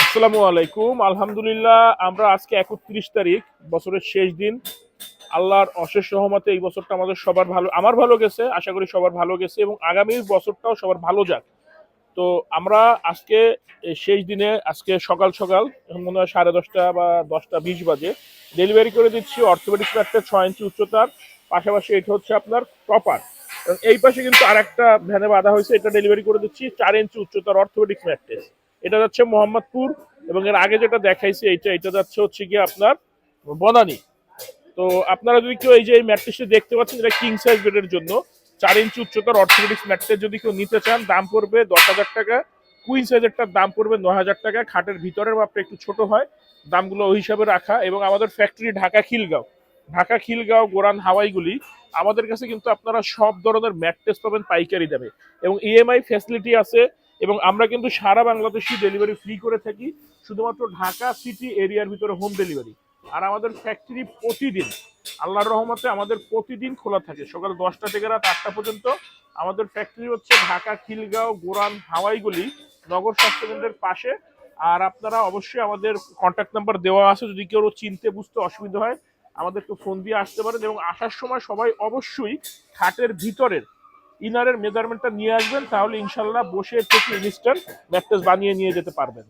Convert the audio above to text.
আসসালামু আলাইকুম। আলহামদুলিল্লাহ, আমরা আজকে 31 তারিখ, বছরের শেষ দিন। আল্লাহর অশেষ রহমতে এই বছরটা আমাদের সবার ভালো, আমার ভালো গেছে, আশা করি সবার ভালো গেছে এবং আগামী বছরটাও সবার ভালো যাক। তো আমরা আজকে এই শেষ দিনে, আজকে সকাল সকাল, এখন মনে হয় 10:30 বা 10:20 বাজে, ডেলিভারি করে দিচ্ছি অর্থোপেডিক্স ম্যাট্রেস 6 ইঞ্চি উচ্চতার। পাশাপাশি এটা হচ্ছে আপনার টপার, এবং এই পাশে কিন্তু আরেকটা ভ্যানে বাঁধা হয়েছে, এটা ডেলিভারি করে দিচ্ছি 4 ইঞ্চি উচ্চতার অর্থোপেডিক্স ম্যাট্রেস। এটা যাচ্ছে মোহাম্মদপুর, এবং এর আগে যেটা দেখাইছি এটা যাচ্ছে হচ্ছে গিয়ে আপনার বনানী। তো আপনারা যদি কেউ এই যে এই ম্যাট্রেসটি দেখতে পাচ্ছেন, এটা কিং সাইজ বেডের জন্য 4 ইঞ্চি উচ্চতার অর্থোপেডিক্স ম্যাট্রেস যদি কেউ নিতে চান, দাম পড়বে 10,000 টাকা। কুইন সাইজেরটার দাম পড়বে 9,000 টাকা। খাটের ভিতরের মাপটা একটু ছোট হয়, দামগুলো ওই হিসাবে রাখা। এবং আমাদের ফ্যাক্টরি ঢাকা খিলগাঁও গোরান হাওয়াইগুলি। আমাদের কাছে কিন্তু আপনারা সব ধরনের ম্যাট্রেস পাবেন পাইকারি দামে, এবং ইএমআই ফ্যাসিলিটি আছে। এবং আমরা কিন্তু সারা বাংলাদেশি ডেলিভারি ফ্রি করে থাকি, শুধুমাত্র ঢাকা সিটি এরিয়ার ভিতরে হোম ডেলিভারি। আর আমাদের ফ্যাক্টরি প্রতিদিন, আল্লাহর রহমতে আমাদের প্রতিদিন খোলা থাকে, সকাল 10টা থেকে রাত 8টা পর্যন্ত। আমাদের ফ্যাক্টরি হচ্ছে ঢাকা খিলগাঁও গোরান হাওয়াইগুলি, নগর স্বাস্থ্যকেন্দ্রের পাশে। আর আপনারা অবশ্যই, আমাদের কন্ট্যাক্ট নাম্বার দেওয়া আছে, যদি কেউ চিনতে বুঝতে অসুবিধা হয় আমাদেরকে ফোন দিয়ে আসতে পারেন। এবং আসার সময় সবাই অবশ্যই খাটের ভিতরের ইনারের মেজারমেন্টটা নিয়ে আসবেন, তাহলে ইনশাল্লাহ বসে থেকে ইনস্ট্যান্ট ম্যাট্রেস বানিয়ে নিয়ে যেতে পারবেন।